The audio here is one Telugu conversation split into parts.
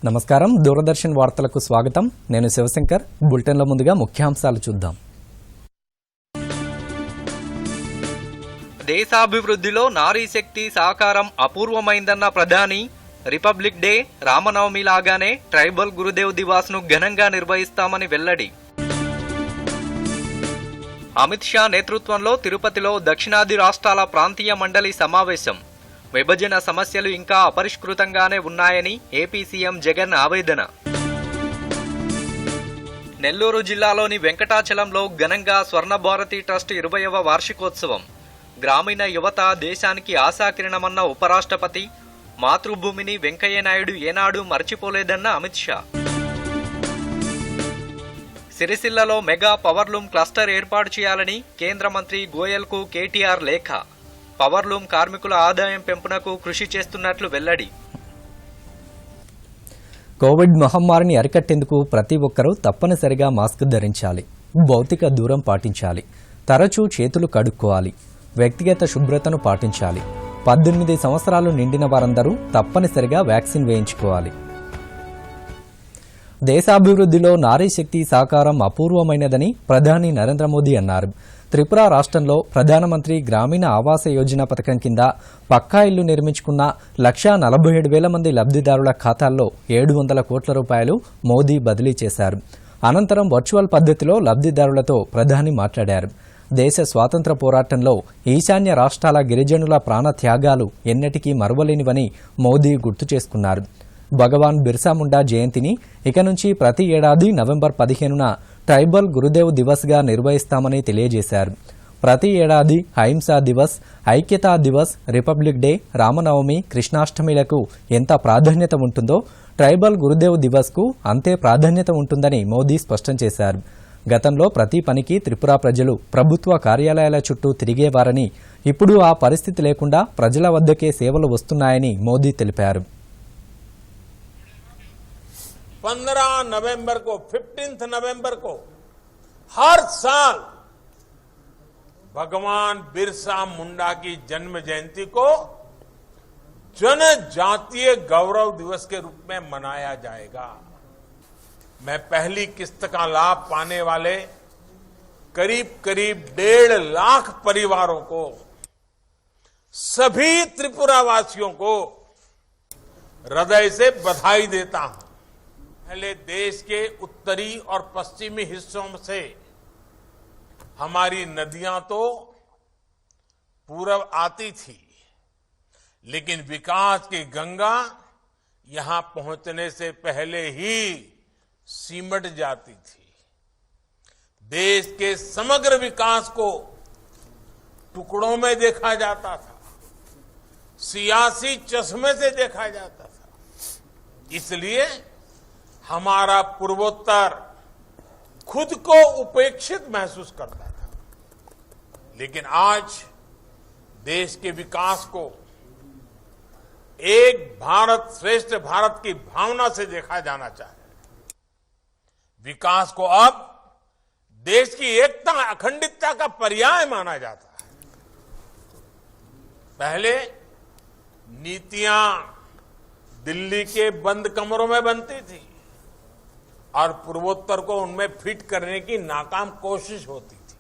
నమస్కారం దూరదర్శన్ వార్తలకు స్వాగతం నేను శివశంకర్ బులెటిన్ల ముందుగా ముఖ్యాంశాలు చూద్దాం దేశాభివృద్ధిలో నారీ శక్తి సహకారం అపూర్వమైందన్న ప్రధాని రిపబ్లిక్ డే రామనవమి లాగానే ట్రైబల్ గురుదేవ్ దివాస్ ను ఘనంగా నిర్వహిస్తామని వెల్లడి అమిత్ షా నేతృత్వంలో తిరుపతిలో దక్షిణాది రాష్ట్రాల ప్రాంతీయ మండలి సమావేశం విభజన సమస్యలు ఇంకా అపరిష్కృతంగానే ఉన్నాయని ఏపీ సీఎం జగన్ ఆవేదన నెల్లూరు జిల్లాలోని వెంకటాచలంలో ఘనంగా స్వర్ణభారతి ట్రస్ట్ 20వ వార్షికోత్సవం గ్రామీణ యువత దేశానికి ఆశాకిరణమన్న ఉపరాష్ట్రపతి మాతృభూమిని వెంకయ్యనాయుడు ఏనాడు మర్చిపోలేదన్న అమిత్ షా సిరిసిల్లలో మెగా పవర్లూమ్ క్లస్టర్ ఏర్పాటు చేయాలని కేంద్ర మంత్రి గోయల్కు కేటీఆర్ లేఖ పవర్లూమ్ కార్మికుల ఆదాయం పెంపునకు కృషి చేస్తున్నట్లు వెల్లడి కోవిడ్ మహమ్మారిని అరికట్టేందుకు ప్రతి ఒక్కరూ తప్పనిసరిగా మాస్క్ ధరించాలి, భౌతిక దూరం పాటించాలి, తరచూ చేతులు కడుక్కోవాలి, వ్యక్తిగత శుభ్రతను పాటించాలి. 18 సంవత్సరాలు నిండిన వారందరూ తప్పనిసరిగా వ్యాక్సిన్ వేయించుకోవాలి. దేశాభివృద్ధిలో నారీ శక్తి సహకారం అపూర్వమైనదని ప్రధాని నరేంద్ర మోదీ అన్నారు. త్రిపుర రాష్ట్రంలో ప్రధానమంత్రి గ్రామీణ ఆవాస యోజన పథకం కింద పక్కా ఇల్లు నిర్మించుకున్న 147,000 మంది లబ్ధిదారుల ఖాతాల్లో 700 కోట్ల రూపాయలు మోదీ బదిలీ చేశారు. అనంతరం వర్చువల్ పద్ధతిలో లబ్ధిదారులతో ప్రధాని మాట్లాడారు. దేశ స్వాతంత్ర పోరాటంలో ఈశాన్య రాష్ట్రాల గిరిజనుల ప్రాణ త్యాగాలు ఎన్నటికీ మరువలేనివని మోదీ గుర్తు చేసుకున్నారు. భగవాన్ బిర్సా ముండా జయంతిని ఇక నుంచి ప్రతి ఏడాది నవంబర్ 15న ట్రైబల్ గురుదేవ్ దివస్గా నిర్వహిస్తామని తెలియజేశారు. ప్రతి ఏడాది అహింసా దివస్, ఐక్యతా దివస్, రిపబ్లిక్ డే, రామనవమి, కృష్ణాష్టమిలకు ఎంత ప్రాధాన్యత ఉంటుందో ట్రైబల్ గురుదేవ్ దివస్కు అంతే ప్రాధాన్యత ఉంటుందని మోదీ స్పష్టం చేశారు. గతంలో ప్రతి పనికి త్రిపుర ప్రజలు ప్రభుత్వ కార్యాలయాల చుట్టూ తిరిగేవారని, ఇప్పుడు ఆ పరిస్థితి లేకుండా ప్రజల వద్దకే సేవలు వస్తున్నాయని మోదీ తెలిపారు. 15 नवंबर को 15 नवंबर को हर साल भगवान बिरसा मुंडा की जन्म जयंती को जनजातीय गौरव दिवस के रूप में मनाया जाएगा. मैं पहली किस्त का लाभ पाने वाले करीब 1.5 लाख परिवारों को, सभी त्रिपुरा वासियों को हृदय से बधाई देता हूं. पहले देश के उत्तरी और पश्चिमी हिस्सों से हमारी नदियां तो पूरब आती थी, लेकिन विकास की गंगा यहां पहुंचने से पहले ही सिमट जाती थी. देश के समग्र विकास को टुकड़ों में देखा जाता था, सियासी चश्मे से देखा जाता था. इसलिए हमारा पूर्वोत्तर खुद को उपेक्षित महसूस करता था. लेकिन आज देश के विकास को एक भारत श्रेष्ठ भारत की भावना से देखा जाना चाहिए. विकास को अब देश की एकता अखंडितता का पर्याय माना जाता है. पहले नीतियां दिल्ली के बंद कमरों में बनती थी और पूर्वोत्तर को उनमें फिट करने की नाकाम कोशिश होती थी.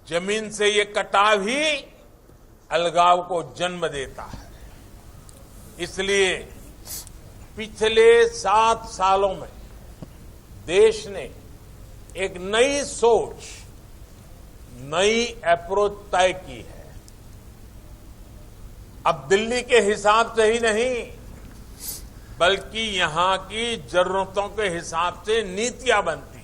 जमीन से ये कटाव ही अलगाव को जन्म देता है. इसलिए पिछले 7 सालों में देश ने एक नई सोच, नई अप्रोच तय की है. अब दिल्ली के हिसाब से ही नहीं, बल्कि यहां की जरूरतों के हिसाब से नीतियां बनती.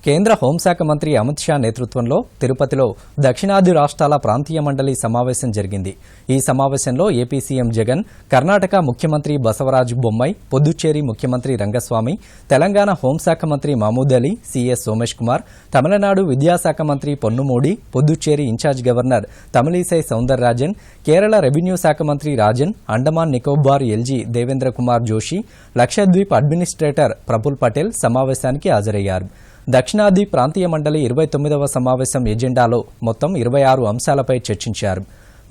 కేంద్ర హోంశాఖ మంత్రి అమిత్ షా నేతృత్వంలో తిరుపతిలో దక్షిణాది రాష్ట్రాల ప్రాంతీయ మండలి సమావేశం జరిగింది. ఈ సమావేశంలో ఏపీ సీఎం జగన్, కర్ణాటక ముఖ్యమంత్రి బసవరాజ్ బొమ్మాయి, పుదుచ్చేరి ముఖ్యమంత్రి రంగస్వామి, తెలంగాణ హోంశాఖ మంత్రి మహమూద్ అలీ, సీఎస్ సోమేష్ కుమార్, తమిళనాడు విద్యాశాఖ మంత్రి Ponmudi, Puducherry in charge governor Tamilisai Soundararajan, Kerala revenue శాఖ మంత్రి రాజన్, అండమాన్ నికోబార్ ఎల్జీ దేవేంద్ర కుమార్ జోషి, లక్షద్వీప్ అడ్మినిస్ట్రేటర్ ప్రఫుల్ పటేల్ సమావేశానికి హాజరయ్యారు. దక్షిణాది ప్రాంతీయ మండలి 29వ సమావేశం ఎజెండాలో మొత్తం 26 అంశాలపై చర్చించారు.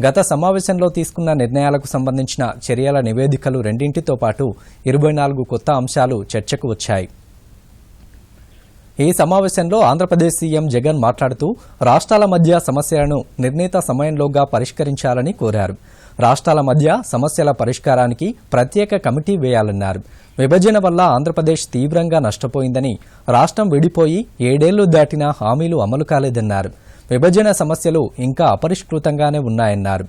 గత సమావేశంలో తీసుకున్న నిర్ణయాలకు సంబంధించిన చర్యల నివేదికలు రెండింటితో పాటు 24 కొత్త అంశాలు చర్చకు వచ్చాయి. ఈ సమావేశంలో ఆంధ్రప్రదేశ్ సీఎం జగన్ మాట్లాడుతూ రాష్ట్రాల మధ్య సమస్యలను నిర్ణీత సమయంలోగా పరిష్కరించాలని కోరారు. రాష్ట్రాల మధ్య సమస్యల పరిష్కారానికి ప్రత్యేక కమిటీ వేయాలన్నారు. విభజన వల్ల ఆంధ్రప్రదేశ్ తీవ్రంగా నష్టపోయిందని, రాష్ట్రం విడిపోయి 7 ఏళ్లు దాటినా హామీలు అమలు కాలేదన్నారు. విభజన సమస్యలు ఇంకా అపరిష్కృతంగానే ఉన్నాయన్నారు.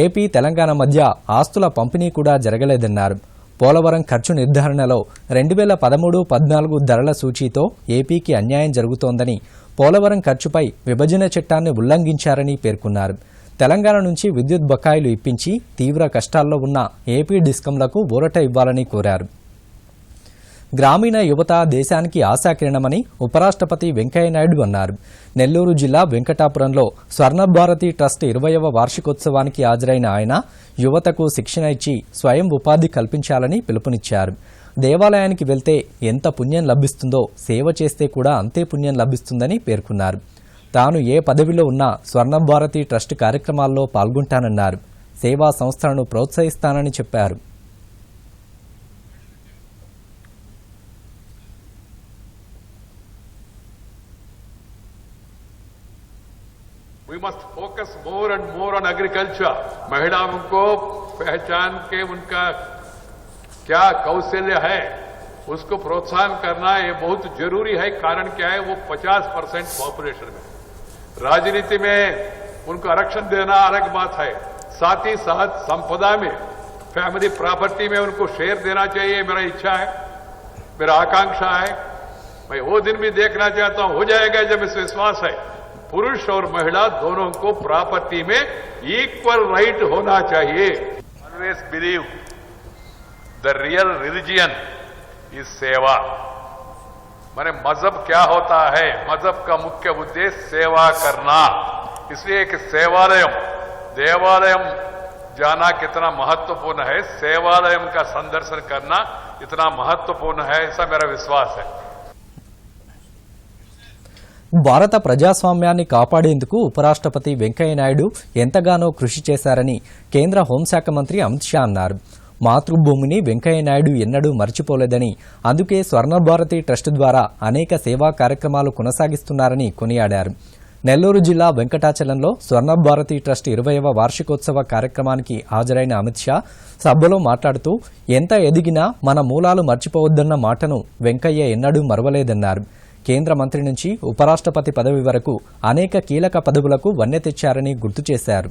ఏపీ తెలంగాణ మధ్య ఆస్తుల పంపిణీ కూడా జరగలేదన్నారు. పోలవరం ఖర్చు నిర్ధారణలో 2013-14 ధరల సూచీతో ఏపీకి అన్యాయం జరుగుతోందని, పోలవరం ఖర్చుపై విభజన చట్టాన్ని ఉల్లంఘించారని పేర్కొన్నారు. తెలంగాణ నుంచి విద్యుత్ బకాయిలు ఇప్పించి తీవ్ర కష్టాల్లో ఉన్న ఏపీ డిస్కంలకు ఊరట ఇవ్వాలని కోరారు. గ్రామీణ యువత దేశానికి ఆశాకిరణమని ఉపరాష్ట్రపతి వెంకయ్యనాయుడు అన్నారు. నెల్లూరు జిల్లా వెంకటాపురంలో స్వర్ణభారతి ట్రస్ట్ 20వ వార్షికోత్సవానికి హాజరైన ఆయన యువతకు శిక్షణ ఇచ్చి స్వయం ఉపాధి కల్పించాలని పిలుపునిచ్చారు. దేవాలయానికి వెళ్తే ఎంత పుణ్యం లభిస్తుందో సేవ చేస్తే కూడా అంతే పుణ్యం లభిస్తుందని పేర్కొన్నారు. తాను ఏ పదవిలో ఉన్నా స్వర్ణభారతి ట్రస్ట్ కార్యక్రమాల్లో పాల్గొంటానన్నారు. సేవా సంస్థలను ప్రోత్సహిస్తానని చెప్పారు. We must focus more and more on agriculture. महिलाओं को पहचान के उनका क्या कौशल्य है उसको प्रोत्साहन करना ये बहुत जरूरी है. कारण क्या है, वो 50% पॉपुलेशन में. राजनीति में उनको आरक्षण देना अलग बात है, साथ ही साथ संपदा में, फैमिली प्रॉपर्टी में उनको शेयर देना चाहिए. मेरा इच्छा है, मेरा आकांक्षा है. मैं वो दिन भी देखना चाहता हूं, हो जाएगा जब इस विश्वास है. पुरुष और महिला दोनों को प्रॉपर्टी में इक्वल राइट होना चाहिए. Always believe the real religion is सेवा. माने मजहब क्या होता है, मजहब का मुख्य उद्देश्य सेवा करना. इसलिए एक देवालयम जाना कितना महत्वपूर्ण है, सेवालयम का संदर्शन करना इतना महत्वपूर्ण है, ऐसा मेरा विश्वास है. భారత ప్రజాస్వామ్యాన్ని కాపాడేందుకు ఉపరాష్ట్రపతి వెంకయ్యనాయుడు ఎంతగానో కృషి చేశారని కేంద్ర హోంశాఖ మంత్రి అమిత్ షా అన్నారు. మాతృభూమిని వెంకయ్యనాయుడు ఎన్నడూ మర్చిపోలేదని, అందుకే స్వర్ణభారతి ట్రస్ట్ ద్వారా అనేక సేవా కార్యక్రమాలు కొనసాగిస్తున్నారని కొనియాడారు. నెల్లూరు జిల్లా వెంకటాచలంలో స్వర్ణభారతి ట్రస్ట్ 20వ వార్షికోత్సవ కార్యక్రమానికి హాజరైన అమిత్ షా సభలో మాట్లాడుతూ ఎంత ఎదిగినా మన మూలాలు మర్చిపోవద్దన్న మాటను వెంకయ్య ఎన్నడూ మరవలేదన్నారు. కేంద్ర మంత్రి నుంచి ఉపరాష్ట్రపతి పదవి వరకు అనేక కీలక పదవులకు వన్నె తెచ్చారని గుర్తు చేశారు.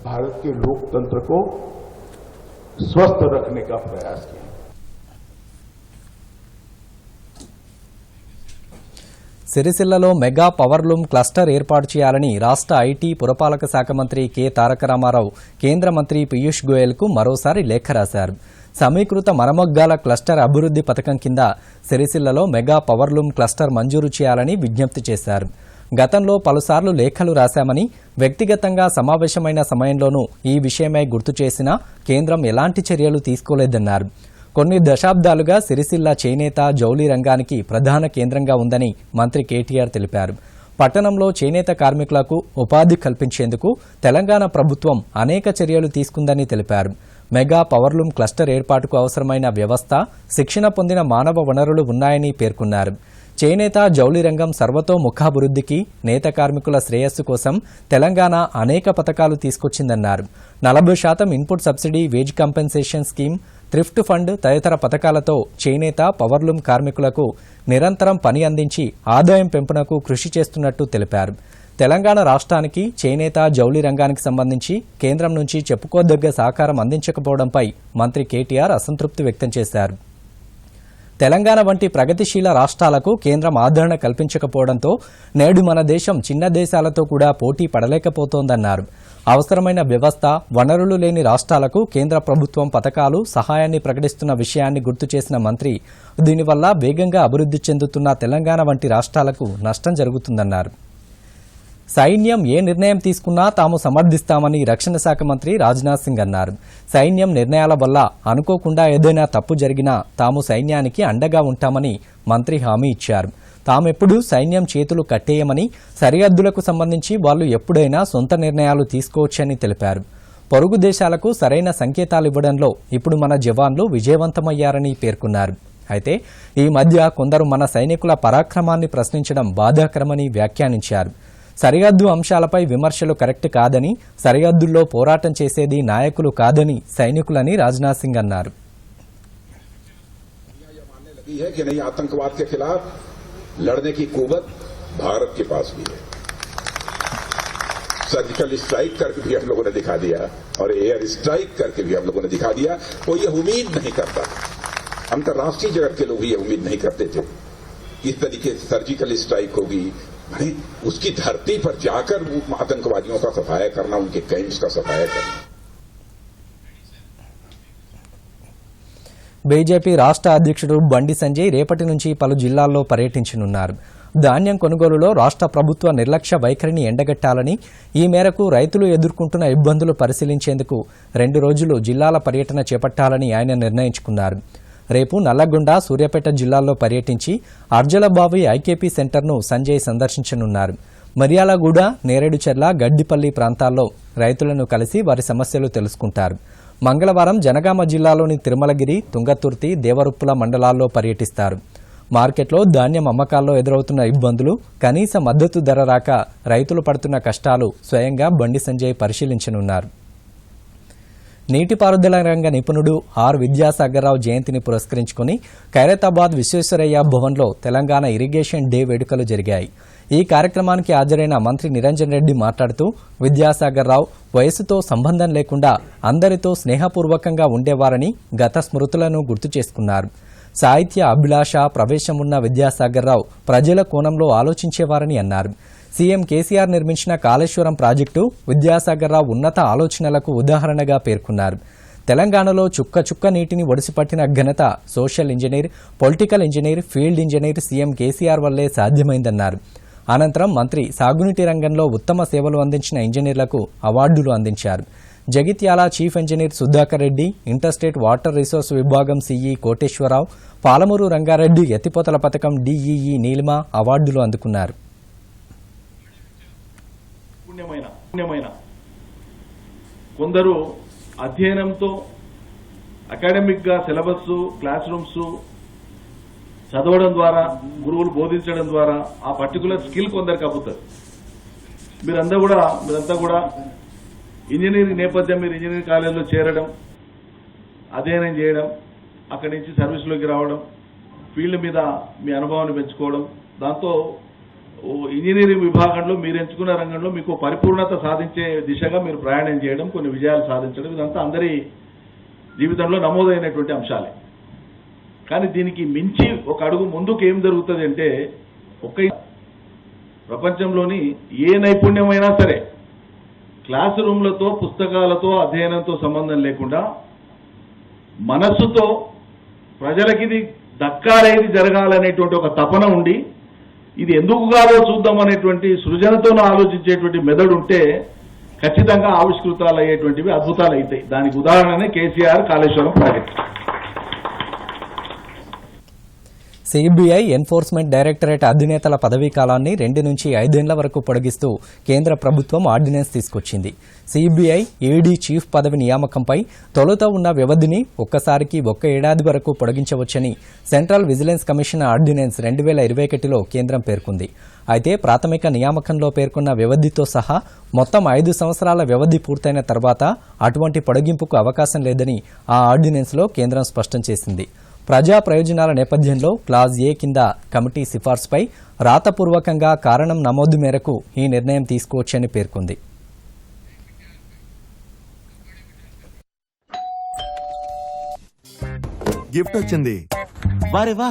भारत के लोकतंत्र को स्वस्थ रखने का प्रयास किया. సిరిసిల్లలో మెగా పవర్లూమ్ క్లస్టర్ ఏర్పాటు చేయాలని రాష్ట్ర ఐటీ పురపాలక శాఖ మంత్రి కె తారక రామారావు కేంద్ర మంత్రి పీయూష్ గోయల్కు మరోసారి లేఖ రాశారు. సమీకృత మరమగ్గాల క్లస్టర్ అభివృద్ది పథకం కింద సిరిసిల్లలో మెగా పవర్లూమ్ క్లస్టర్ మంజూరు చేయాలని విజ్ఞప్తి చేశారు. గతంలో పలుసార్లు లేఖలు రాశామని, వ్యక్తిగతంగా సమావేశమైన సమయంలోనూ ఈ విషయమై గుర్తు చేసినా కేంద్రం ఎలాంటి చర్యలు తీసుకోలేదన్నారు. కొన్ని దశాబ్దాలుగా సిరిసిల్ల చేనేత జౌళి రంగానికి ప్రధాన కేంద్రంగా ఉందని మంత్రి కేటీఆర్ తెలిపారు. పట్టణంలో చేనేత కార్మికులకు ఉపాధి కల్పించేందుకు తెలంగాణ ప్రభుత్వం అనేక చర్యలు తీసుకుందని తెలిపారు. మెగా పవర్లూమ్ క్లస్టర్ ఏర్పాటుకు అవసరమైన వ్యవస్థ, శిక్షణ పొందిన మానవ వనరులు ఉన్నాయని పేర్కొన్నారు. చేనేత జౌళి రంగం సర్వతోముఖాభివృద్ధికి, నేత కార్మికుల శ్రేయస్సు కోసం తెలంగాణ అనేక పథకాలు తీసుకొచ్చిందన్నారు. 40% input subsidy, wage compensation scheme, thrift fund తదితర పథకాలతో చేనేత పవర్లూమ్ కార్మికులకు నిరంతరం పని అందించి ఆదాయం పెంపునకు కృషి చేస్తున్నట్టు తెలిపారు. తెలంగాణ రాష్ట్రానికి చేనేత జౌళి రంగానికి సంబంధించి కేంద్రం నుంచి చెప్పుకోదగ్గ సహకారం అందించకపోవడంపై మంత్రి కేటీఆర్ అసంతృప్తి వ్యక్తం చేశారు. తెలంగాణ వంటి ప్రగతిశీల రాష్ట్రాలకు కేంద్రం ఆదరణ కల్పించకపోవడంతో నేడు మన దేశం చిన్న దేశాలతో కూడా పోటీ పడలేకపోతోందన్నారు. అవసరమైన వ్యవస్థ, వనరులు లేని రాష్ట్రాలకు కేంద్ర ప్రభుత్వం పథకాలు, సహాయాన్ని ప్రకటిస్తున్న విషయాన్ని గుర్తు చేసిన మంత్రి దీనివల్ల వేగంగా అభివృద్ధి చెందుతున్న తెలంగాణ వంటి రాష్ట్రాలకు నష్టం జరుగుతుందన్నారు. సైన్యం ఏ నిర్ణయం తీసుకున్నా తాము సమర్థిస్తామని రక్షణ శాఖ మంత్రి రాజ్నాథ్ సింగ్ అన్నారు. సైన్యం నిర్ణయాల వల్ల అనుకోకుండా ఏదైనా తప్పు జరిగినా తాము సైన్యానికి అండగా ఉంటామని మంత్రి హామీ ఇచ్చారు. తామెప్పుడు సైన్యం చేతులు కట్టేయమని, సరిహద్దులకు సంబంధించి వాళ్లు ఎప్పుడైనా సొంత నిర్ణయాలు తీసుకోవచ్చని తెలిపారు. పొరుగు దేశాలకు సరైన సంకేతాలివ్వడంలో ఇప్పుడు మన జవాన్లు విజయవంతమయ్యారని పేర్కొన్నారు. అయితే ఈ మధ్య కొందరు మన సైనికుల పరాక్రమాన్ని ప్రశ్నించడం బాధాకరమని వ్యాఖ్యానించారు. సరిహద్దు అంశాలపై విమర్శలు కరెక్ట్ కాదని, సరిహద్దుల్లో పోరాటం చేసేది నాయకులు కాదని సైనికులని రాజ్నాథ్ సింగ్ అన్నారు. है कि नहीं, आतंकवाद के खिलाफ लड़ने की कुवत भारत के पास भी है. सर्जिकल स्ट्राइक करके भी हम लोगों ने दिखा दिया और एयर स्ट्राइक करके भी हम लोगों ने दिखा दिया. वो ये उम्मीद नहीं करता, अंतर्राष्ट्रीय जगत के लोग ये उम्मीद नहीं करते थे इस तरीके से सर्जिकल स्ट्राइक होगी. उसकी धरती पर जाकर आतंकवादियों का सफाया करना, उनके कैंप्स का सफाया करना. బీజేపీ రాష్ట్ర అధ్యక్షుడు బండి సంజయ్ రేపటి నుంచి పలు జిల్లాల్లో పర్యటించనున్నారు. ధాన్యం కొనుగోలులో రాష్ట్ర ప్రభుత్వ నిర్లక్ష్య వైఖరిని ఎండగట్టాలని, ఈ మేరకు రైతులు ఎదుర్కొంటున్న ఇబ్బందులు పరిశీలించేందుకు 2 రోజులు జిల్లాల పర్యటన చేపట్టాలని ఆయన నిర్ణయించుకున్నారు. రేపు నల్లగొండ, సూర్యాపేట జిల్లాల్లో పర్యటించి అర్జలబావి ఐకేపీ సెంటర్ను సంజయ్ సందర్శించనున్నారు. మిర్యాలగూడ, నేరేడుచెర్ల, గడ్డిపల్లి ప్రాంతాల్లో రైతులను కలిసి వారి సమస్యలు తెలుసుకుంటారు. మంగళవారం జనగామ జిల్లాలోని తిరుమలగిరి, తుంగతుర్తి, దేవరుప్పుల మండలాల్లో పర్యటిస్తారు. మార్కెట్లో ధాన్యం అమ్మకాల్లో ఎదురవుతున్న ఇబ్బందులు, కనీస మద్దతు ధర రాక రైతులు పడుతున్న కష్టాలు స్వయంగా బండి సంజయ్ పరిశీలించనున్నారు. నీటిపారుదల రంగ నిపుణుడు ఆర్ విద్యాసాగర్రావు జయంతిని పురస్కరించుకుని ఖైరతాబాద్ విశ్వేశ్వరయ్య భవన్లో తెలంగాణ ఇరిగేషన్ డే వేడుకలు జరిగాయి. ఈ కార్యక్రమానికి హాజరైన మంత్రి నిరంజన్ రెడ్డి మాట్లాడుతూ, విద్యాసాగర్రావు వయసుతో సంబంధం లేకుండా అందరితో స్నేహపూర్వకంగా ఉండేవారని గత స్మృతులను గుర్తు చేసుకున్నారు. సాహిత్య అభిలాష, ప్రవేశం ఉన్న విద్యాసాగర్రావు ప్రజల కోణంలో ఆలోచించేవారని అన్నారు. సీఎం కేసీఆర్ నిర్మించిన కాళేశ్వరం ప్రాజెక్టు విద్యాసాగర్రావు ఉన్నత ఆలోచనలకు ఉదాహరణగా పేర్కొన్నారు. తెలంగాణలో చుక్క చుక్క నీటిని ఒడిసిపట్టిన ఘనత social engineer, political engineer, field engineer CM KCR వల్లే సాధ్యమైందన్నారు. అనంతరం మంత్రి సాగునీటి రంగంలో ఉత్తమ సేవలు అందించిన ఇంజనీర్లకు అవార్డులు అందించారు. Jagtial chief engineer Sudhakar Reddy, interstate water resource విభాగం సీఈ కోటేశ్వరరావు, పాలమూరు రంగారెడ్డి ఎత్తిపోతల పథకం డీఈఈ నీలిమ అవార్డులు అందుకున్నారు. కొందరు అధ్యయనంతో అకాడమిక్ గా సిలబస్, క్లాస్ రూమ్స్ చదవడం ద్వారా, గురువులు బోధించడం ద్వారా ఆ పర్టికులర్ స్కిల్ కొందరికి అబ్బుతుంది. మీరంతా కూడా ఇంజనీరింగ్ నేపథ్యం, మీరు ఇంజనీరింగ్ కాలేజీలో చేరడం, అధ్యయనం చేయడం, అక్కడి నుంచి సర్వీస్లోకి రావడం, ఫీల్డ్ మీద మీ అనుభవాన్ని పెంచుకోవడం, దాంతో ఇంజనీరింగ్ విభాగంలో మీరు ఎంచుకున్న రంగంలో మీకు పరిపూర్ణత సాధించే దిశగా మీరు ప్రయాణం చేయడం, కొన్ని విజయాలు సాధించడం, ఇదంతా అందరి జీవితంలో నమోదైనటువంటి అంశాలే. కానీ దీనికి మించి ఒక అడుగు ముందుకు ఏం జరుగుతుంది అంటే, ప్రపంచంలోని ఏ నైపుణ్యమైనా సరే క్లాస్ రూమ్లతో, పుస్తకాలతో, అధ్యయనంతో సంబంధం లేకుండా మనస్సుతో ప్రజలకి ఇది దక్కాలేది జరగాలనేటువంటి ఒక తపన ఉండి, ఇది ఎందుకు కాదో చూద్దాం అనేటువంటి సృజనతో ఆలోచించేటువంటి మెదడు ఉంటే ఖచ్చితంగా ఆవిష్కృతాలు అయ్యేటువంటివి అద్భుతాలు అవుతాయి. దానికి ఉదాహరణనే KCR Kaleshwaram project. CBI enforcement directorate అధినేతల పదవీ కాలాన్ని 2 నుంచి 5 ఏళ్ల వరకు పొడిగిస్తూ కేంద్ర ప్రభుత్వం ఆర్డినెన్స్ తీసుకొచ్చింది. సిబిఐ ఈడీ చీఫ్ పదవి నియామకంపై తొలుత ఉన్న వ్యవధిని ఒక్కసారికి 1 ఏడాది వరకు పొడిగించవచ్చని సెంట్రల్ విజిలెన్స్ కమిషన్ ఆర్డినెన్స్ 2021లో కేంద్రం పేర్కొంది. అయితే ప్రాథమిక నియామకంలో పేర్కొన్న వ్యవధితో సహా మొత్తం 5 సంవత్సరాల వ్యవధి పూర్తయిన తర్వాత అటువంటి పొడిగింపుకు అవకాశం లేదని ఆ ఆర్డినెన్స్లో కేంద్రం స్పష్టం చేసింది. ప్రజా ప్రయోజనాల నేపథ్యంలో క్లాజ్ ఏ కింద కమిటీ సిఫార్సుపై రాతపూర్వకంగా కారణం నమోదు మేరకు ఈ నిర్ణయం తీసుకోవచ్చని పేర్కొంది. గిఫ్ట్ వచ్చింది. వారే వా,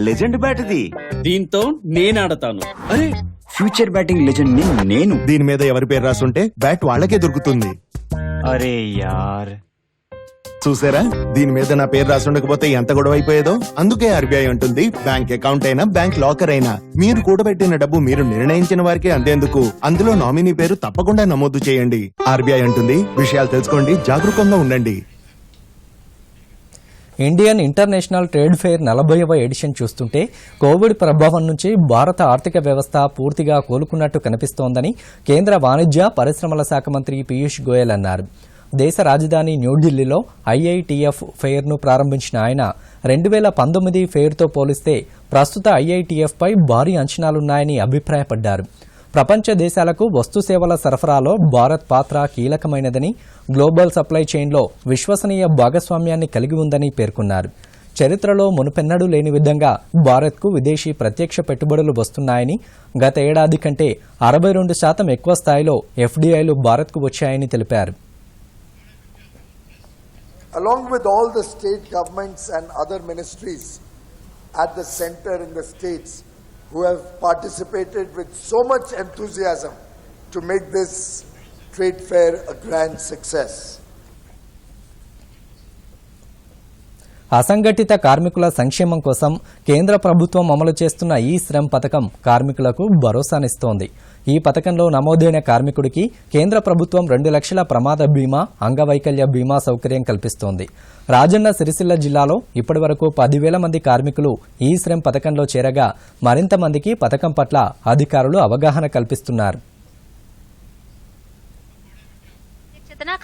లెజెండ్ బ్యాట్ ఇది. దీంతో నేను ఆడతాను. అరే, ఫ్యూచర్ బ్యాటింగ్ లెజెండ్ ని నేను. దీని మీద ఎవరి పేరు రాసుంటే బ్యాట్ వాళ్ళకే దొరుకుతుంది. అరే యార్, చూసారా, దీని మీద నా పేరు రాసుండకపోతే ఎంత గొడవ అయిపోయేదో. అందుకే ఆర్బీఐ ఉంటుంది, బ్యాంక్ అకౌంట్ అయినా బ్యాంక్ లాకర్ అయినా మీరు కూడబెట్టిన డబ్బు మీరు నిర్ణయించిన వారికి అందేందుకు అందులో నామినీ పేరు తప్పకుండా నమోదు చేయండి. ఆర్బీఐ అంటుంది, విషయాలు తెలుసుకోండి, జాగరూకంగా ఉండండి. ఇండియన్ ఇంటర్నేషనల్ ట్రేడ్ ఫెయిర్ 40వ ఎడిషన్ చూస్తుంటే కోవిడ్ ప్రభావం నుంచి భారత ఆర్థిక వ్యవస్థ పూర్తిగా కోలుకున్నట్టు కనిపిస్తోందని కేంద్ర వాణిజ్య పరిశ్రమల శాఖ మంత్రి పీయూష్ గోయల్ అన్నారు. దేశ రాజధాని న్యూఢిల్లీలో ఐఐటిఎఫ్ ఫెయిర్ను ప్రారంభించిన ఆయన 2019 ఫెయిర్తో పోలిస్తే ప్రస్తుత ఐఐటిఎఫ్పై భారీ అంచనాలున్నాయని అభిప్రాయపడ్డారు. ప్రపంచ దేశాలకు వస్తుసేవల సరఫరాలో భారత్ పాత్ర కీలకమైనదని, గ్లోబల్ సప్లై చైన్లో విశ్వసనీయ భాగస్వామ్యాన్ని కలిగి ఉందని పేర్కొన్నారు. చరిత్రలో మునుపెన్నడూ లేని విధంగా భారత్కు విదేశీ ప్రత్యక్ష పెట్టుబడులు వస్తున్నాయని, గత ఏడాది కంటే 62% ఎక్కువ స్థాయిలో ఎఫ్డీఐలు భారత్కు వచ్చాయని తెలిపారు. Along with all the state governments and other ministries at the center in the states who have participated with so much enthusiasm to make this trade fair a grand success. అసంఘటిత కార్మికుల సంక్షేమం కోసం కేంద్ర ప్రభుత్వం అమలు చేస్తున్న ఈ శ్రమ్ పథకం కార్మికులకు భరోసానిస్తోంది. ఈ పథకంలో నమోదైన కార్మికుడికి కేంద్ర ప్రభుత్వం 2 లక్షల ప్రమాద బీమా, అంగవైకల్య బీమా సౌకర్యం కల్పిస్తోంది. రాజన్న సిరిసిల్ల జిల్లాలో ఇప్పటివరకు 10,000 మంది కార్మికులు ఈ శ్రమ్ పథకంలో చేరగా మరింత మందికి పథకం పట్ల అధికారులు అవగాహన కల్పిస్తున్నారు.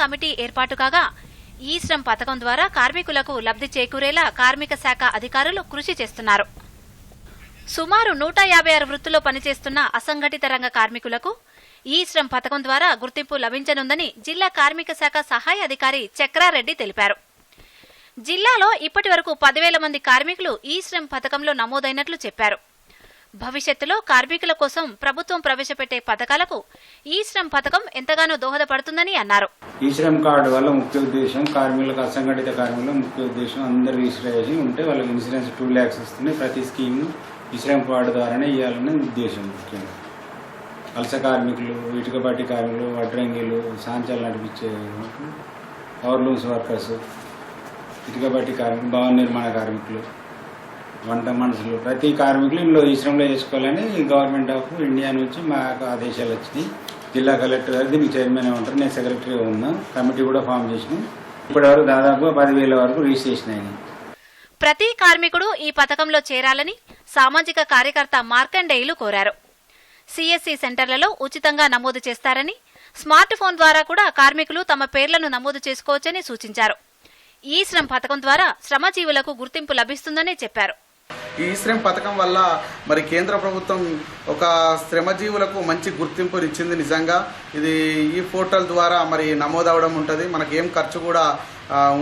కమిటీ ఏర్పాటు కాగా ఈ శ్రమ్ పథకం ద్వారా కార్మికులకు లబ్ధి చేకూరేలా కార్మిక శాఖ అధికారులు కృషి చేస్తున్నారు. సుమారు 156 వృత్తుల్లో పనిచేస్తున్న అసంఘటిత రంగ కార్మికులకు ఈ శ్రమ్ పథకం ద్వారా గుర్తింపు లభించనుందని జిల్లా కార్మిక శాఖ సహాయ అధికారి చక్రారెడ్డి తెలిపారు. జిల్లాలో ఇప్పటి వరకు 10,000 మంది కార్మికులు ఈ శ్రమ్ పథకంలో నమోదైనట్లు చెప్పారు. భవిష్యత్తులో కార్మికుల కోసం ప్రభుత్వం ప్రవేశపెట్టే పథకాలకు ఈ శ్రమ్ పథకం ఎంతగానో దోహదపడుతుందని అన్నారు. ఈ శ్రమ్ కార్డు వల్ల ముఖ్య ఉద్దేశం కార్మికులకు, అసంఘటిత కార్మికుల ముఖ్య ఉద్దేశం అందరూ రిజిస్ట్రేషన్ ఉంటే వాళ్ళకి ఇన్సూరెన్స్ 2 lakhs ఇస్తుంది. ప్రతి స్కీమ్ ఈ శ్రమ్ కార్డు ద్వారానే ఇవ్వాలనే ఉద్దేశం. ముఖ్యంగా వలస కార్మికులు, ఇటుక బట్టి కార్మికులు, వడ్రంగిలు, సాంచాలు నడిపించే పవర్ లూమ్స్ వర్కర్స్, ఇటుక బట్టి కార్మికులు, భవన నిర్మాణ కార్మికులు, వంట మనుషులు, ప్రతి కార్మికులు ఇందులో ఈ శ్రమలో చేసుకోవాలని గవర్నమెంట్ ఆఫ్ ఇండియా నుంచి మాకు ఆదేశాలు వచ్చినాయి. జిల్లా కలెక్టర్ గారు దీనికి చైర్మన్ ఉంటారు, నేను సెక్రటరీగా ఉన్నా. కమిటీ కూడా ఫామ్ చేసినాం. ఇప్పటి వరకు దాదాపు 10,000 వరకు రిజిస్ట్రేషన్ అయినాయి. ప్రతి కార్మికుడు ఈ పథకంలో చేరాలని సామాజిక కార్యకర్త మార్కండేయులు కోరారు. సిఎస్సి సెంటర్లలో ఉచితంగా నమోదు చేస్తారని, స్మార్ట్ ఫోన్ ద్వారా కూడా కార్మికులు తమ పేర్లను నమోదు చేసుకోవచ్చని సూచించారు. ఈ శ్రమ్ పథకం ద్వారా శ్రమజీవులకు గుర్తింపు లభిస్తుందని చెప్పారు. ఈ శ్రమ్ పథకం వల్ల మరి కేంద్ర ప్రభుత్వం ఒక శ్రమజీవులకు మంచి గుర్తింపు ఇచ్చింది. నిజంగా ఇది ఈ పోర్టల్ ద్వారా మరి నమోదవడం ఉంటుంది, మనకి ఏం ఖర్చు కూడా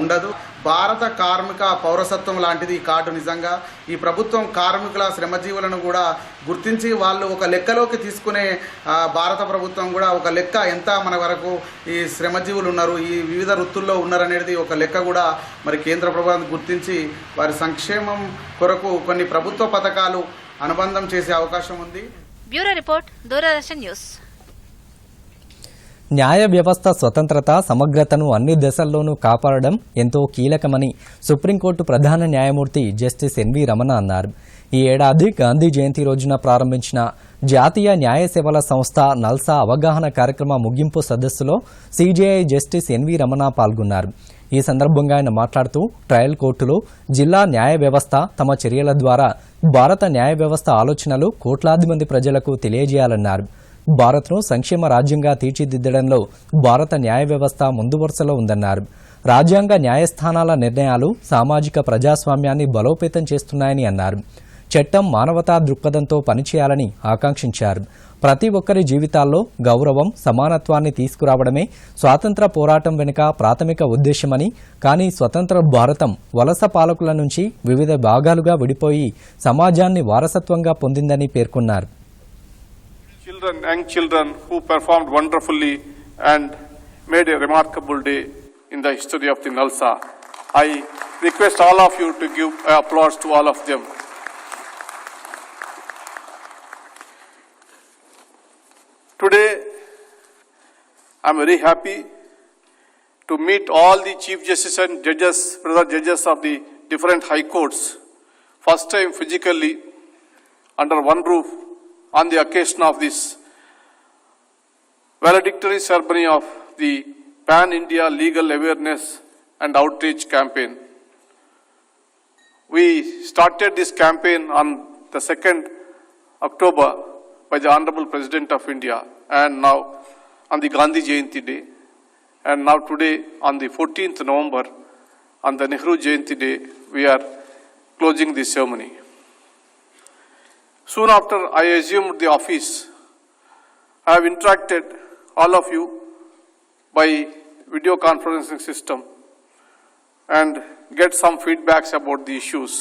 ఉండదు. భారత కార్మిక పౌరసత్వం లాంటిది ఈ కార్డు. నిజంగా ఈ ప్రభుత్వం కార్మికుల శ్రమజీవులను కూడా గుర్తించి వాళ్ళు ఒక లెక్కలోకి తీసుకునే భారత ప్రభుత్వం కూడా ఒక లెక్క ఎంత మన వరకు ఈ శ్రమజీవులు ఉన్నారు, ఈ వివిధ వృత్తుల్లో ఉన్నారనేది ఒక లెక్క కూడా మరి కేంద్ర ప్రభుత్వం గుర్తించి వారి సంక్షేమం కొరకు కొన్ని ప్రభుత్వ పథకాలు అనుబంధం చేసే అవకాశం ఉంది. Bureau report, Doordarshan news. న్యాయ వ్యవస్థ స్వతంత్రత, సమగ్రతను అన్ని దశల్లోనూ కాపాడడం ఎంతో కీలకమని సుప్రీంకోర్టు ప్రధాన న్యాయమూర్తి జస్టిస్ ఎన్వి రమణ అన్నారు. ఈ ఏడాది గాంధీ జయంతి రోజున ప్రారంభించిన జాతీయ న్యాయ సేవల సంస్థ నల్సా అవగాహన కార్యక్రమ ముగింపు సదస్సులో సీజేఐ జస్టిస్ ఎన్వి రమణ పాల్గొన్నారు. ఈ సందర్భంగా ఆయన మాట్లాడుతూ ట్రయల్ కోర్టులు, జిల్లా న్యాయ వ్యవస్థ తమ చర్యల ద్వారా భారత న్యాయ వ్యవస్థ ఆలోచనలు కోట్లాది మంది ప్రజలకు తెలియజేయాలన్నారు. భారత్ను సంక్షేమ రాజ్యంగా తీర్చిదిద్దడంలో భారత న్యాయ వ్యవస్థ ముందు వరుసలో ఉందన్నారు. రాజ్యాంగ న్యాయస్థానాల నిర్ణయాలు సామాజిక ప్రజాస్వామ్యాన్ని బలోపేతం చేస్తున్నాయని అన్నారు. చట్టం మానవతా దృక్పథంతో పనిచేయాలని ఆకాంక్షించారు. ప్రతి ఒక్కరి జీవితాల్లో గౌరవం, సమానత్వాన్ని తీసుకురావడమే స్వాతంత్ర పోరాటం వెనుక ప్రాథమిక ఉద్దేశమని, కానీ స్వతంత్ర భారతం వలస పాలకుల నుంచి వివిధ భాగాలుగా విడిపోయి సమాజాన్ని వారసత్వంగా పొందిందని పేర్కొన్నారు. Young children who performed wonderfully and made a remarkable day in the history of the NALSA. I request all of you to give applause to all of them. Today, I am very happy to meet all the chief justices and judges, brother judges of the different high courts, first time physically under one roof on the occasion of this valedictory ceremony of the Pan-India Legal Awareness and Outreach Campaign. we started this campaign on the 2nd October by the Honorable President of India, and now on the Gandhi Jayanti Day, and now today on the 14th November, on the Nehru Jayanti Day, we are closing this ceremony. Soon after I assumed the office, I have interacted all of you by video conferencing system and get some feedbacks about the issues.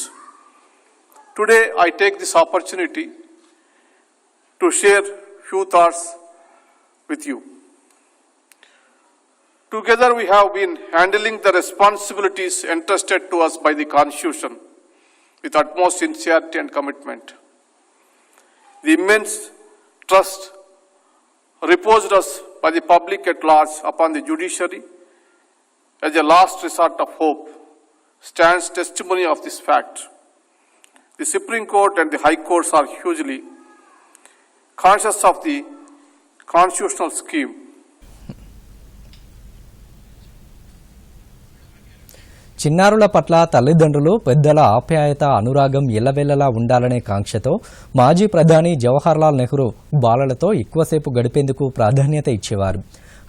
Today I take this opportunity to share few thoughts with you. Together we have been handling the responsibilities entrusted to us by the Constitution with utmost sincerity and commitment. The immense trust reposed us by the public at large upon the judiciary as a last resort of hope stands testimony of this fact. The Supreme Court and the High Courts are hugely conscious of the constitutional scheme. చిన్నారుల పట్ల తల్లిదండ్రులు పెద్దల ఆప్యాయత అనురాగం ఎల్లవెల్లలా ఉండాలనే కాంక్షతో మాజీ ప్రధాని జవహర్లాల్ నెహ్రూ బాలలతో ఎక్కువసేపు గడిపేందుకు ప్రాధాన్యత ఇచ్చేవారు.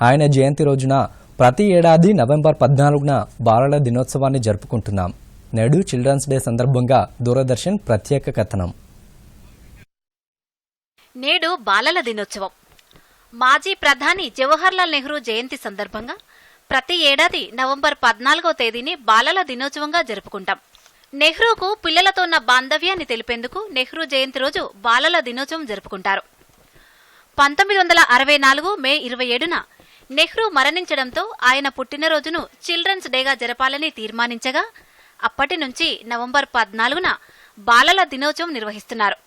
ఆయన జయంతి రోజున ప్రతి ఏడాది నవంబర్ 14న బాలల దినోత్సవాన్ని జరుపుకుంటున్నాం. నేడు చిల్డ్రన్స్ డే సందర్భంగా దూరదర్శన్ ప్రత్యేక కథనం. నేడు బాలల దినోత్సవం. మాజీ ప్రధాని జవహర్లాల్ నెహ్రూ జయంతి సందర్భంగా ప్రతి ఏడాది నవంబర్ 14వ తేదీని బాలల దినోత్సవంగా జరుపుకుంటాం. నెహ్రూకు పిల్లలతో ఉన్న బాంధవ్యాన్ని తెలిపేందుకు నెహ్రూ జయంతి రోజు బాలల దినోత్సవం జరుపుకుంటారు. 1964 మే 27న నెహ్రూ మరణించడంతో ఆయన పుట్టినరోజును చిల్డ్రన్స్ డేగా జరపాలని తీర్మానించగా అప్పటి నుంచి నవంబర్ 14న బాలల దినోత్సవం నిర్వహిస్తున్నారు.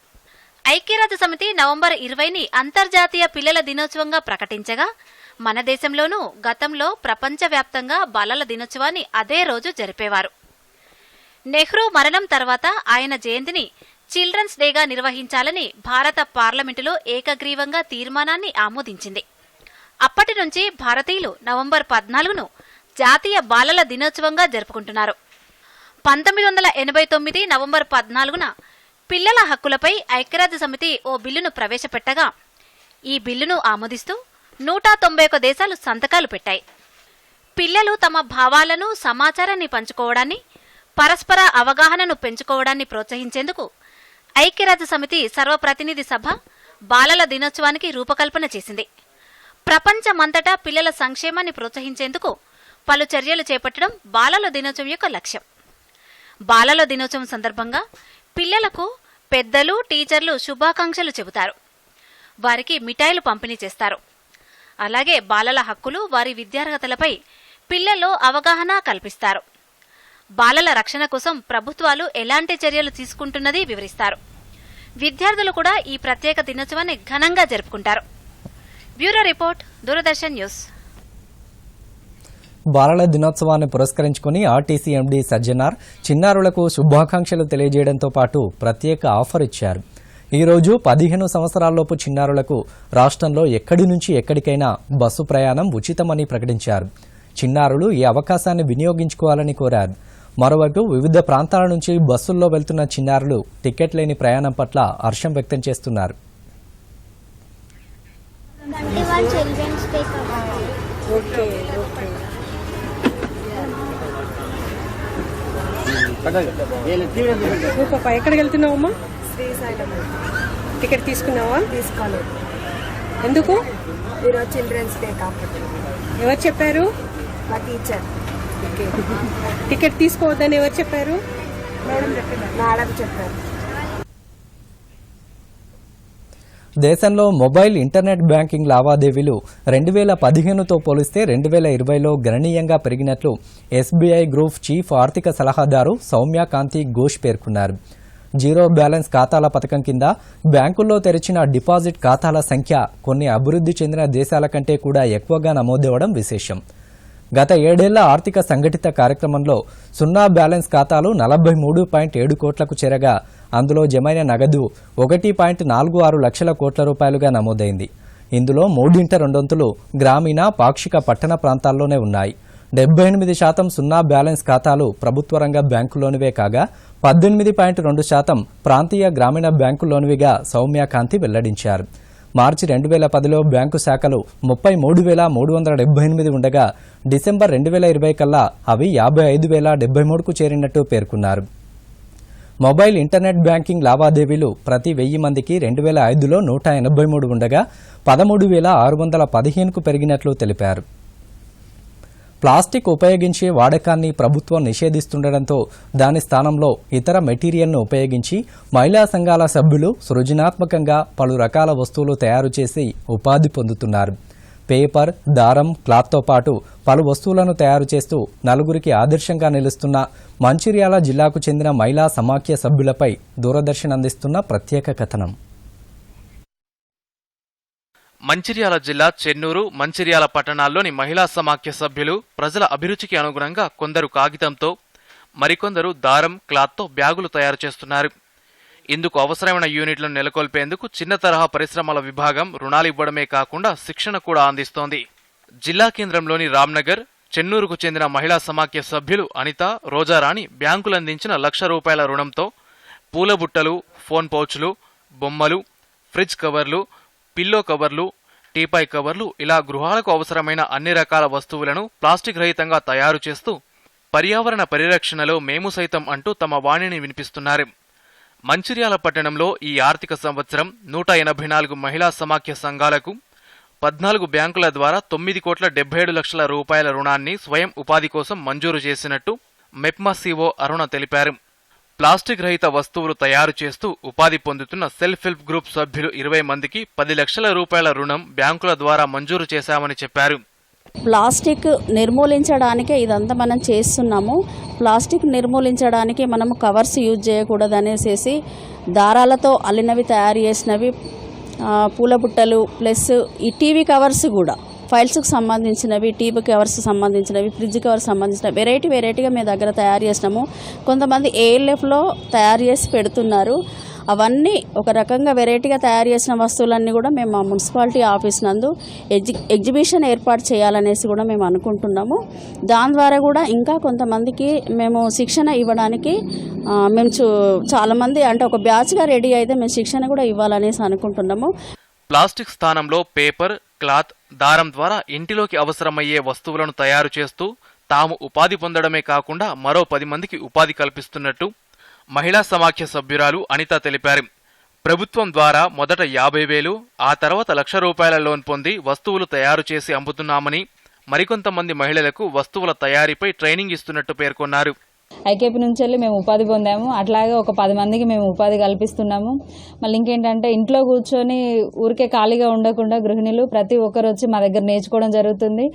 ఐక్యరాజ్య సమితి నవంబర్ 20ని అంతర్జాతీయ పిల్లల దినోత్సవంగా ప్రకటించగా మన దేశంలోనూ గతంలో ప్రపంచవ్యాప్తంగా బాలల దినోత్సవాన్ని అదే రోజు జరిపేవారు. నెహ్రూ మరణం తర్వాత ఆయన జయంతిని చిల్డ్రన్స్ డేగా నిర్వహించాలని భారత పార్లమెంటులో ఏకగ్రీవంగా తీర్మానాన్ని ఆమోదించింది. అప్పటి నుంచి భారతీయులు నవంబర్ 14ను జాతీయ బాలల దినోత్సవంగా జరుపుకుంటున్నారు. 1989 నవంబర్ 14న పిల్లల హక్కులపై ఐక్యరాజ్య సమితి ఓ బిల్లును ప్రవేశపెట్టగా ఈ బిల్లును ఆమోదిస్తూ 191 దేశాలు సంతకాలు పెట్టాయి. పిల్లలు తమ భావాలను సమాచారాన్ని పంచుకోవడాన్ని, పరస్పర అవగాహనను పెంచుకోవడాన్ని ప్రోత్సహించేందుకు ఐక్యరాజ్య సమితి సర్వప్రతినిధి సభ బాలల దినోత్సవానికి రూపకల్పన చేసింది. ప్రపంచమంతటా పిల్లల సంక్షేమాన్ని ప్రోత్సహించేందుకు పలు చర్యలు చేపట్టడం బాలల దినోత్సవం యొక్క లక్ష్యం. బాలల దినోత్సవం సందర్భంగా పిల్లలకు పెద్దలు, టీచర్లు శుభాకాంక్షలు చెబుతారు. వారికి మిఠాయిలు పంపిణీ చేస్తారు. అలాగే బాలల హక్కులు, వారి విద్యార్హతలపై పిల్లల్లో అవగాహన కల్పిస్తారు. బాలల రక్షణ కోసం ప్రభుత్వాలు ఎలాంటి చర్యలు తీసుకుంటున్నది వివరిస్తారు. విద్యార్థులు కూడా ఈ ప్రత్యేక దినోత్సవాన్ని ఘనంగా జరుపుకుంటారు. Bureau report, Doordarshan news. బాలల దినోత్సవాన్ని పురస్కరించుకుని ఆర్టీసీ ఎండీ సజ్జనార్ చిన్నారులకు శుభాకాంక్షలు తెలియజేయడంతో పాటు ప్రత్యేక ఆఫర్ ఇచ్చారు. ఈ రోజు 15 సంవత్సరాల్లోపు చిన్నారులకు రాష్ట్రంలో ఎక్కడి నుంచి ఎక్కడికైనా బస్సు ప్రయాణం ఉచితమని ప్రకటించారు. చిన్నారులు ఈ అవకాశాన్ని వినియోగించుకోవాలని కోరారు. మరోవైపు వివిధ ప్రాంతాల నుంచి బస్సుల్లో వెళ్తున్న చిన్నారులు టికెట్ లేని ప్రయాణం పట్ల హర్షం వ్యక్తం చేస్తున్నారు. ఎక్కడికి వెళ్తున్నావమ్మా? టికెట్ తీసుకున్నావా? తీసుకోలేదు. ఎందుకు? ఈరోజు చిల్డ్రన్స్ డే కాబట్టి. ఎవరు చెప్పారు? మా టీచర్. టికెట్ తీసుకోవద్దని ఎవరు చెప్పారు? మేడం చెప్పారు. దేశంలో మొబైల్ ఇంటర్నెట్ బ్యాంకింగ్ లావాదేవీలు 2015తో పోలిస్తే 2020లో గణనీయంగా పెరిగినట్లు ఎస్బీఐ గ్రూప్ చీఫ్ ఆర్థిక సలహాదారు సౌమ్య కాంతి ఘోష్ పేర్కొన్నారు. జీరో బ్యాలెన్స్ ఖాతాల పథకం కింద బ్యాంకుల్లో తెరిచిన డిపాజిట్ ఖాతాల సంఖ్య కొన్ని అభివృద్ధి చెందిన దేశాల కంటే కూడా ఎక్కువగా నమోదవడం విశేషం. గత 7 ఏళ్ల ఆర్థిక సంఘటిత కార్యక్రమంలో సున్నా బ్యాలెన్స్ ఖాతాలు 43.7 కోట్లకు చేరగా అందులో జమైన నగదు 1.46 లక్షల కోట్ల రూపాయలుగా నమోదైంది. ఇందులో 3/2 గ్రామీణ, పాక్షిక పట్టణ ప్రాంతాల్లోనే ఉన్నాయి. 78% సున్నా బ్యాలెన్స్ ఖాతాలు ప్రభుత్వ రంగ బ్యాంకుల్లోనివే కాగా 18.2% ప్రాంతీయ గ్రామీణ బ్యాంకుల్లోనివిగా సౌమ్యకాంతి వెల్లడించారు. మార్చి 2010లో బ్యాంకు శాఖలు 33,378 ఉండగా డిసెంబర్ 2020 కల్లా అవి 55,073కు చేరినట్టు పేర్కొన్నారు. మొబైల్ ఇంటర్నెట్ బ్యాంకింగ్ లావాదేవీలు ప్రతి 1000 మందికి 2005లో 183 ఉండగా 13,615కు పెరిగినట్లు తెలిపారు. ప్లాస్టిక్ ఉపయోగించే వాడకాన్ని ప్రభుత్వం నిషేధిస్తుండటంతో దాని స్థానంలో ఇతర మెటీరియల్ను ఉపయోగించి మహిళా సంఘాల సభ్యులు సృజనాత్మకంగా పలు రకాల వస్తువులు తయారు చేసి ఉపాధి పొందుతున్నారు. పేపర్, దారం, క్లాత్తో పాటు పలు వస్తువులను తయారు చేస్తూ నలుగురికి ఆదర్శంగా నిలుస్తున్న మంచిర్యాల జిల్లాకు చెందిన మహిళా సమాఖ్య సభ్యులపై దూరదర్శన్ అందిస్తున్న ప్రత్యేక కథనం. మంచిర్యాల జిల్లా చెన్నూరు, మంచిర్యాల పట్టణాల్లోని మహిళా సమాఖ్య సభ్యులు ప్రజల అభిరుచికి అనుగుణంగా కొందరు కాగితంతో, మరికొందరు దారం, క్లాత్తో బ్యాగులు తయారు చేస్తున్నారు. ఇందుకు అవసరమైన యూనిట్లను నెలకొల్పేందుకు చిన్న తరహా పరిశ్రమల విభాగం రుణాలివ్వడమే కాకుండా శిక్షణ కూడా అందిస్తోంది. జిల్లా కేంద్రంలోని రామ్నగర్, చెన్నూరుకు చెందిన మహిళా సమాఖ్య సభ్యులు అనిత, రోజారాణి బ్యాంకులందించిన ₹1,00,000 రుణంతో పూల బుట్టలు, ఫోన్ పౌచ్లు, బొమ్మలు, ఫ్రిడ్జ్ కవర్లు, పిల్లో కవర్లు, టీపాయ్ కవర్లు ఇలా గృహాలకు అవసరమైన అన్ని రకాల వస్తువులను ప్లాస్టిక్ రహితంగా తయారు చేస్తూ పర్యావరణ పరిరక్షణలో మేము సైతం అంటూ తమ వాణిని వినిపిస్తున్నారు. మంచిర్యాల పట్టణంలో ఈ ఆర్థిక సంవత్సరం 184 మహిళా సమాఖ్య సంఘాలకు 14 బ్యాంకుల ద్వారా ₹9,77,00,000 రుణాన్ని స్వయం ఉపాధి కోసం మంజూరు చేసినట్టు మెప్మా సీఓ అరుణ తెలిపారు. ప్లాస్టిక్ రహిత వస్తువులు తయారు చేస్తూ ఉపాధి పొందుతున్న సెల్ఫ్ హెల్ప్ గ్రూప్ సభ్యులు 20 మందికి ₹10 లక్షల రుణం బ్యాంకుల ద్వారా మంజూరు చేశామని చెప్పారు. ప్లాస్టిక్ నిర్మూలించడానికే ఇదంతా మనం చేస్తున్నాము. ప్లాస్టిక్ నిర్మూలించడానికి మనము కవర్స్ యూజ్ చేయకూడదనేసి దారాలతో అల్లినవి తయారు చేసినవి, పూల బుట్టలు, ప్లస్ ఈ టీవీ కవర్స్ కూడా ఫైల్స్కి సంబంధించినవి, టీవీ కవర్స్ సంబంధించినవి, ఫ్రిడ్జ్ కవర్స్ సంబంధించినవి వెరైటీగా మీ దగ్గర తయారు చేసినాము. కొంతమంది ఏఎల్ఎఫ్లో తయారు చేసి పెడుతున్నారు. అవన్నీ ఒక రకంగా వెరైటీగా తయారు చేసిన వస్తువులన్నీ కూడా మేము మా మున్సిపాలిటీ ఆఫీస్ నందు ఎగ్జిబిషన్ ఏర్పాటు చేయాలనేసి కూడా మేము అనుకుంటున్నాము. దాని ద్వారా కూడా ఇంకా కొంతమందికి మేము శిక్షణ ఇవ్వడానికి మేము చాలామంది అంటే ఒక బ్యాచ్గా రెడీ అయితే మేము శిక్షణ కూడా ఇవ్వాలనేసి అనుకుంటున్నాము. ప్లాస్టిక్ స్థానంలో పేపర్, క్లాత్, దారం ద్వారా ఇంటిలోకి అవసరమయ్యే వస్తువులను తయారు చేస్తూ తాము ఉపాధి పొందడమే కాకుండా మరో 10 మందికి ఉపాధి కల్పిస్తున్నట్టు మహిళా సమాఖ్య సభ్యురాలు అనిత తెలిపారు. ప్రభుత్వం ద్వారా మొదట 50,000, ఆ తర్వాత ₹1,00,000 లోన్ పొంది వస్తువులు తయారు చేసి అమ్ముతున్నామని, మరికొంతమంది మహిళలకు వస్తువుల తయారీపై ట్రైనింగ్ ఇస్తున్నట్టు పేర్కొన్నారు. ఐకేపీ నుంచి వెళ్ళి మేము ఉపాధి పొందాము. అట్లాగే ఒక 10 మందికి మేము ఉపాధి కల్పిస్తున్నాము. మళ్ళీ ఇంకేంటంటే ఇంట్లో కూర్చొని ఊరికే ఖాళీగా ఉండకుండా గృహిణులు ప్రతి ఒక్కరు వచ్చి మా దగ్గర నేర్చుకోవడం జరుగుతుంది.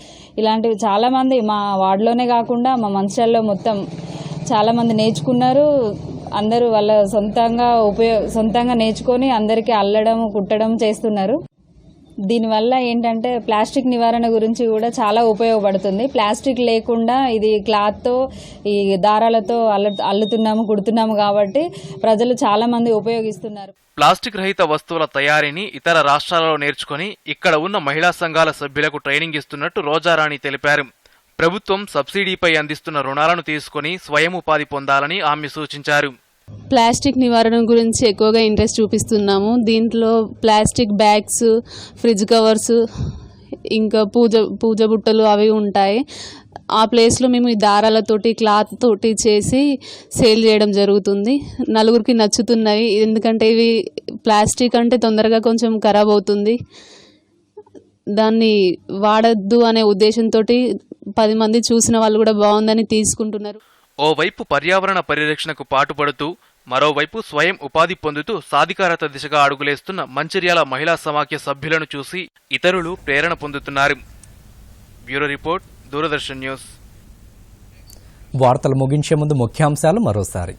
ఇలాంటివి చాలామంది మా వార్డులోనే కాకుండా మా మంచిర్యాలలో మొత్తం చాలామంది నేర్చుకున్నారు. అందరూ వాళ్ళ సొంతంగా నేర్చుకొని అందరికీ అల్లడం, కుట్టడం చేస్తున్నారు. దీనివల్ల ఏంటంటే ప్లాస్టిక్ నివారణ గురించి కూడా చాలా ఉపయోగపడుతుంది. ప్లాస్టిక్ లేకుండా ఇది క్లాత్తో, ఈ దారాలతో అల్లుతున్నాము, కుడుతున్నాము కాబట్టి ప్రజలు చాలా మంది ఉపయోగిస్తున్నారు. ప్లాస్టిక్ రహిత వస్తువుల తయారీని ఇతర రాష్ట్రాలలో నేర్చుకుని ఇక్కడ ఉన్న మహిళా సంఘాల సభ్యులకు ట్రైనింగ్ ఇస్తున్నట్టు రోజారాణి తెలిపారు. ప్రభుత్వం సబ్సిడీపై అందిస్తున్న రుణాలను తీసుకుని స్వయం ఉపాధి పొందాలని ఆమె సూచించారు. ప్లాస్టిక్ నివారణ గురించి ఎక్కువగా ఇంట్రెస్ట్ చూపిస్తున్నాము. దీంట్లో ప్లాస్టిక్ బ్యాగ్స్, ఫ్రిడ్జ్ కవర్స్, ఇంకా పూజ బుట్టలు అవి ఉంటాయి. ఆ ప్లేస్లో మేము ఈ దారాలతోటి, క్లాత్ తోటి చేసి సేల్ చేయడం జరుగుతుంది. నలుగురికి నచ్చుతున్నాయి. ఎందుకంటే ఇవి ప్లాస్టిక్ అంటే తొందరగా కొంచెం ఖరాబ్ అవుతుంది. దాన్ని వాడద్దు అనే ఉద్దేశంతో 10 మంది చూసిన వాళ్ళు కూడా బాగుందని తీసుకుంటున్నారు. ఓవైపు పర్యావరణ పరిరక్షణకు పాటుపడుతూ మరోవైపు స్వయం ఉపాధి పొందుతూ సాధికారత దిశగా అడుగులేస్తున్న మంచిర్యాల మహిళా సమాఖ్య సభ్యులను చూసి ఇతరులు ప్రేరణ పొందుతున్నారు. Bureau report, Doordarshan news. వార్తలు ముగించే ముందు ముఖ్యాంశాలు మరోసారి.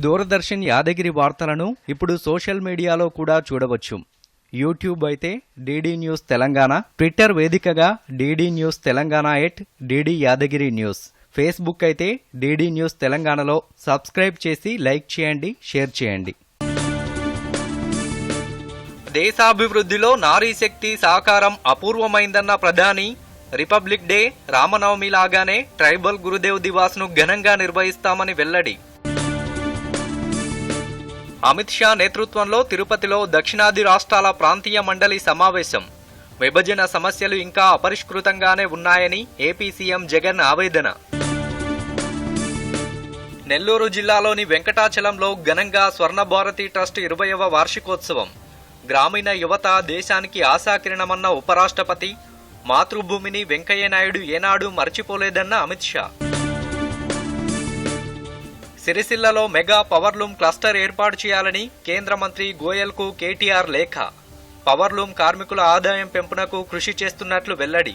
దూరదర్శన్ యాదగిరి వార్తలను ఇప్పుడు సోషల్ మీడియాలో కూడా చూడవచ్చు. యూట్యూబ్ అయితే డీడీ న్యూస్ తెలంగాణ, ట్విట్టర్ వేదికగా DD news Telangana @DD Yadagiri news, Facebook అయితే డీడీ న్యూస్ తెలంగాణలో సబ్స్క్రైబ్ చేసి లైక్ చేయండి, షేర్ చేయండి. దేశాభివృద్ధిలో నారీ శక్తి సహకారం అపూర్వమైందన్న ప్రధాని, రిపబ్లిక్ డే, రామనవమి లాగానే ట్రైబల్ గురుదేవ్ దివాస్ ను ఘనంగా నిర్వహిస్తామని వెల్లడి. అమిత్ షా నేతృత్వంలో తిరుపతిలో దక్షిణాది రాష్ట్రాల ప్రాంతీయ మండలి సమావేశం. విభజన సమస్యలు ఇంకా అపరిష్కృతంగానే ఉన్నాయని ఏపీ సీఎం జగన్ ఆవేదన. నెల్లూరు జిల్లాలోని వెంకటాచలంలో ఘనంగా స్వర్ణభారతి ట్రస్ట్ 20వ వార్షికోత్సవం. గ్రామీణ యువత దేశానికి ఆశాకిరణమన్న ఉపరాష్ట్రపతి. మాతృభూమిని వెంకయ్యనాయుడు ఏనాడు మర్చిపోలేదన్న అమిత్ షా. సిరిసిల్లలో మెగా పవర్లూమ్ క్లస్టర్ ఏర్పాటు చేయాలని కేంద్ర మంత్రి గోయల్కు కేటీఆర్ లేఖ. పవర్లూమ్ కార్మికుల ఆదాయం పెంపునకు కృషి చేస్తున్నట్లు వెల్లడి.